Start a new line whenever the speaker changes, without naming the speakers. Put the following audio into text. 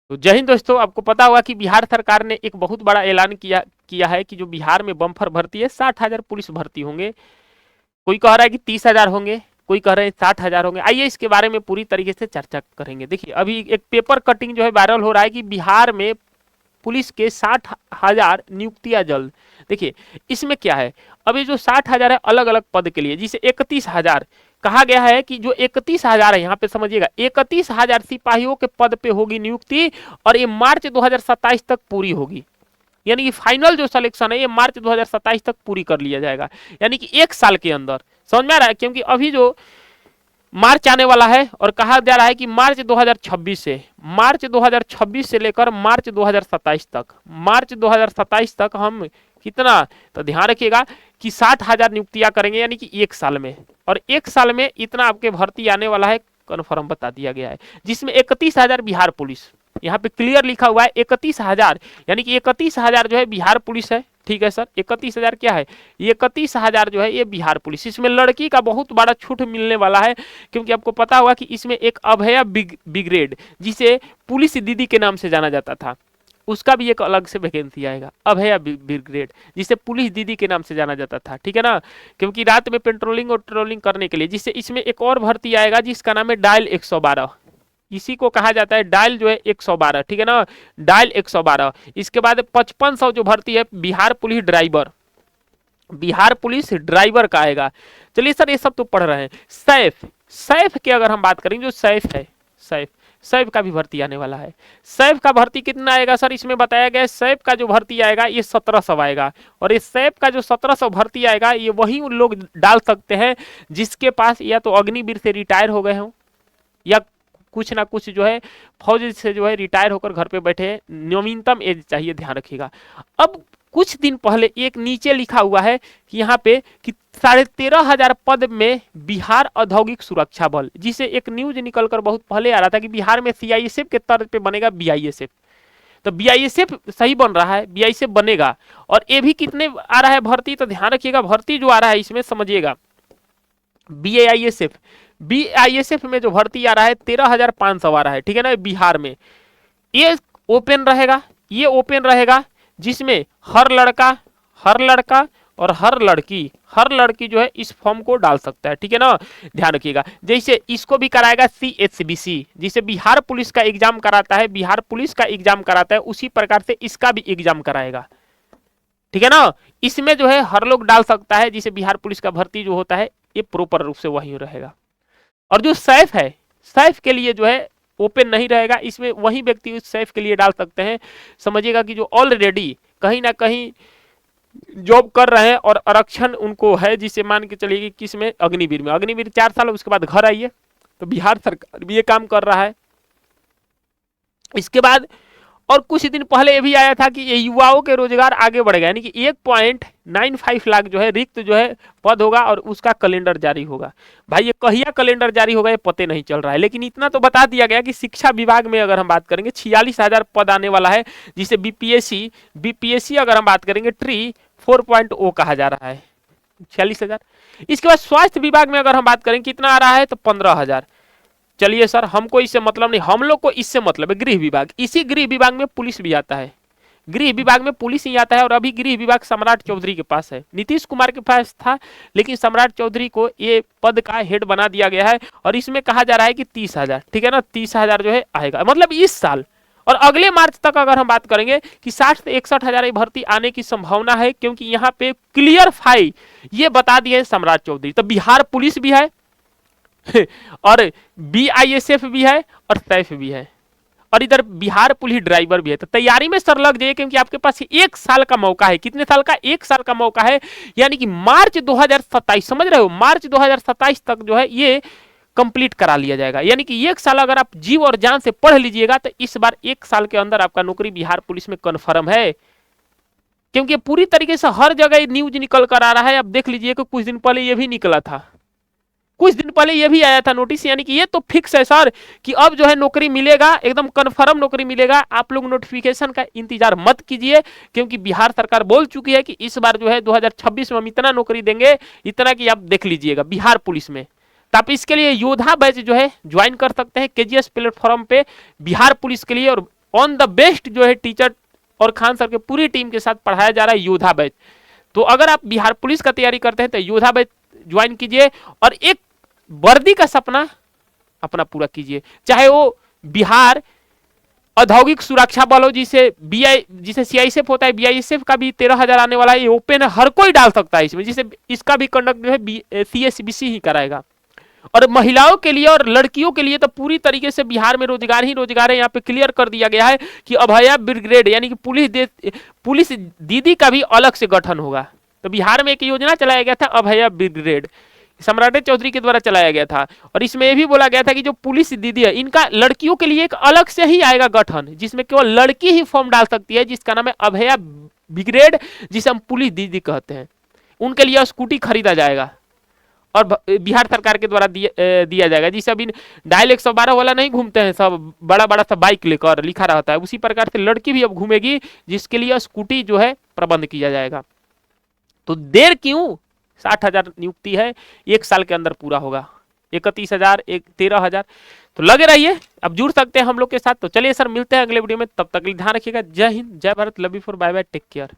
तो जय हिंद दोस्तों, आपको पता होगा कि बिहार सरकार ने एक बहुत बड़ा ऐलान किया किया है कि जो बिहार में बम्पर भर्ती है 60,000 पुलिस भर्ती होंगे। कोई कह रहा है कि 30,000 होंगे, कोई कह रहे हैं 60,000 होंगे। आइए इसके बारे में पूरी तरीके से चर्चा करेंगे। देखिए, अभी एक पेपर कटिंग जो है वायरल हो रहा है कि बिहार में पुलिस के 60,000 नियुक्तियां जल्द। देखिए, इसमें क्या है, अभी जो 60,000 है अलग अलग पद के लिए, जिसे 31,000 कहा गया है कि जो 31,000 है, यहाँ पे समझिएगा 31,000 सिपाहियों के पद पे होगी नियुक्ति और ये मार्च 2027 तक पूरी होगी। यानी कि फाइनल जो सिलेक्शन है ये मार्च 2027 तक पूरी कर लिया जाएगा, यानी कि एक साल के अंदर। समझ में आ रहा है? क्योंकि अभी जो मार्च आने वाला है और कहा जा रहा है कि मार्च 2026 से लेकर मार्च 2027 तक, मार्च 2027 तक हम कितना, तो ध्यान रखिएगा कि 60,000 नियुक्तियां करेंगे, यानी कि एक साल में। और एक साल में इतना आपके भर्ती आने वाला है, कन्फर्म बता दिया गया है, जिसमें 31,000 बिहार पुलिस, यहाँ पे क्लियर लिखा हुआ है 31,000, यानी कि 31,000 जो है बिहार पुलिस है। ठीक है सर, 31,000 क्या है, ये 31,000 जो है ये बिहार पुलिस। इसमें लड़की का बहुत बड़ा छूट मिलने वाला है, क्योंकि आपको पता होगा कि इसमें एक अभया ब्रिगेड, जिसे पुलिस दीदी के नाम से जाना जाता था, उसका भी एक अलग से वैकेंसी आएगा, अभया ब्रिगेड, जिसे पुलिस दीदी के नाम से जाना जाता था। ठीक है ना, क्योंकि रात में पेट्रोलिंग और ट्रोलिंग करने के लिए, जिससे इसमें एक और भर्ती आएगा जिसका नाम है डायल 112। इसी को कहा जाता है डायल जो है 112। ठीक है ना, डायल 112। इसके बाद 5500 जो भर्ती है Bihar police driver, Bihar police driver का आएगा। चलिए सर, ये सब तो पढ़ रहे हैं। सैफ, सैफ की अगर हम बात करें, जो सैफ है, सैफ, सैफ का भी भर्ती आने वाला है। सैफ का भर्ती कितना आएगा सर, इसमें बताया गया है सैफ का जो भर्ती आएगा ये 1700 आएगा। और ये सैफ का जो 1700 भर्ती आएगा ये वही उन लोग डाल सकते हैं जिसके पास या तो अग्निवीर से रिटायर हो गए हों, या कुछ ना कुछ जो है फौज से जो है रिटायर होकर घर पे बैठे हैं। नवीनतम एज चाहिए, ध्यान रखिएगा। अब कुछ दिन पहले एक नीचे लिखा हुआ है कि यहाँ पे कि 13,500 पद में बिहार औद्योगिक सुरक्षा बल, जिसे एक न्यूज निकलकर बहुत पहले आ रहा था कि बिहार में सीआईएसएफ के तर्ज पे बनेगा बीआईएसएफ। तो बीआईएसएफ सही बन रहा है, बीआईएसएफ बनेगा। और ये भी कितने आ रहा है भर्ती, तो ध्यान रखिएगा भर्ती जो आ रहा है इसमें समझिएगा, बीआईएसएफ, बीआईएसएफ में जो भर्ती आ रहा है 13,500 आ रहा है। ठीक है ना, बिहार में ये ओपन रहेगा, ये ओपन रहेगा, जिसमें हर लड़का और हर लड़की जो है इस फॉर्म को डाल सकता है। ठीक है ना, ध्यान रखिएगा। जैसे इसको भी कराएगा सीएचबीसी, जिसे बिहार पुलिस का एग्जाम कराता है, बिहार पुलिस का एग्जाम कराता है, उसी प्रकार से इसका भी एग्जाम कराएगा। ठीक है ना, इसमें जो है हर लोग डाल सकता है, जिसे बिहार पुलिस का भर्ती जो होता है ये प्रॉपर रूप से वही रहेगा। और जो सैफ है, सैफ के लिए जो है ओपन नहीं रहेगा, इसमें वही व्यक्ति उस सैफ के लिए डाल सकते हैं। समझिएगा कि जो ऑलरेडी कहीं ना कहीं जॉब कर रहे हैं और आरक्षण उनको है, जिसे मान के चलिए कि किस में, अग्निवीर में। अग्निवीर 4 साल, उसके बाद घर आइए। तो बिहार सरकार भी ये काम कर रहा है। इसके बाद और कुछ दिन पहले ये भी आया था कि ये युवाओं के रोजगार आगे बढ़ेगा, यानी कि 1.95 लाख जो है रिक्त जो है पद होगा और उसका कैलेंडर जारी होगा। भाई ये कहिया कैलेंडर जारी होगा ये पते नहीं चल रहा है, लेकिन इतना तो बता दिया गया कि शिक्षा विभाग में अगर हम बात करेंगे 46,000 पद आने वाला है, जिसे बीपीएससी अगर हम बात करेंगे ट्री 4.0 कहा जा रहा है, 46,000। इसके बाद स्वास्थ्य विभाग में अगर हम बात करें कितना आ रहा है, तो 15,000। चलिए सर, हमको इससे मतलब नहीं, हम लोग को इससे मतलब है गृह विभाग। इसी गृह विभाग में पुलिस भी आता है, गृह विभाग में पुलिस ही आता है। और अभी गृह विभाग सम्राट चौधरी के पास है, नीतीश कुमार के पास था, लेकिन सम्राट चौधरी को ये पद का हेड बना दिया गया है। और इसमें कहा जा रहा है कि 30,000, ठीक है ना, 30,000 जो है आएगा, मतलब इस साल। और अगले मार्च तक अगर हम बात करेंगे कि 60 से 61,000 भर्ती आने की संभावना है, क्योंकि यहाँ पे क्लियर फाई ये बता दिए सम्राट चौधरी। तो बिहार पुलिस भी है और बीआईएसएफ भी है और सैफ भी है, और इधर बिहार पुलिस ड्राइवर भी है। तो तैयारी में सर लग जाइए, क्योंकि आपके पास एक साल का मौका है। कितने साल का, एक साल का मौका है, यानी कि मार्च 2027, समझ रहे हो, मार्च 2027 तक जो है ये कंप्लीट करा लिया जाएगा। यानी कि एक साल अगर आप जीव और जान से पढ़ लीजिएगा तो इस बार एक साल के अंदर आपका नौकरी बिहार पुलिस में कन्फर्म है। क्योंकि पूरी तरीके से हर जगह न्यूज निकल कर आ रहा है। अब देख लीजिए कि कुछ दिन पहले ये भी निकला था, कुछ दिन पहले ये भी आया था नोटिस, यानी कि ये तो फिक्स है सर कि अब जो है नौकरी मिलेगा, एकदम कन्फर्म नौकरी मिलेगा। आप लोग नोटिफिकेशन का इंतजार मत कीजिए, क्योंकि बिहार सरकार बोल चुकी है कि इस बार जो है 2026 में हम इतना नौकरी देंगे, इतना कि आप देख लीजिएगा बिहार पुलिस में। तो आप इसके लिए योद्धा बैच जो है ज्वाइन कर सकते हैं केजीएस प्लेटफॉर्म पे बिहार पुलिस के लिए। और ऑन द बेस्ट जो है टीचर और खान सर के पूरी टीम के साथ पढ़ाया जा रहा है योद्धा बैच। तो अगर आप बिहार पुलिस का तैयारी करते हैं तो योद्धा बैच ज्वाइन कीजिए और एक वर्दी का सपना अपना पूरा कीजिए, चाहे वो बिहार औद्योगिक सुरक्षा बल हो, जिसे सीआईएसएफ होता है, बीआईएसएफ का भी 13,000 आने वाला है, ये ओपन है, हर कोई डाल सकता है इसमें, जिसे इसका भी कंडक्ट जो है सीएसबीसी ही कराएगा। और महिलाओं के लिए और लड़कियों के लिए तो पूरी तरीके से बिहार में रोजगार ही रोजगार है। यहाँ पे क्लियर कर दिया गया है कि अभया ब्रिगेड यानी कि पुलिस दीदी का भी अलग से गठन होगा। तो बिहार में एक योजना चलाया गया था अभया ब्रिगेड, सम्राट चौधरी के द्वारा चलाया गया था, और इसमें यह भी बोला गया था कि जो पुलिस दीदी है इनका लड़कियों के लिए एक अलग से ही आएगा गठन, जिसमें केवल लड़की ही फॉर्म डाल सकती है, जिसका नाम है अभया ब्रिगेड, जिसे हम पुलिस दीदी कहते हैं। उनके लिए स्कूटी खरीदा जाएगा और बिहार सरकार के द्वारा दिया जाएगा। जिसे अभी डायल 112 वाला नहीं घूमते हैं सब बड़ा बड़ा सा बाइक लेकर लिखा रहता है, उसी प्रकार से लड़की भी अब घूमेगी, जिसके लिए स्कूटी जो है प्रबंध किया जाएगा। तो देर क्यों, 60,000 नियुक्ति है, 1 साल के अंदर पूरा होगा। 31,000 13,000, तो लगे रहिए, अब जुड़ सकते हैं हम लोग के साथ। तो चलिए सर मिलते हैं अगले वीडियो में, तब तक ध्यान रखिएगा। जय हिंद, जय Bharat, love you for, bye bye, take care.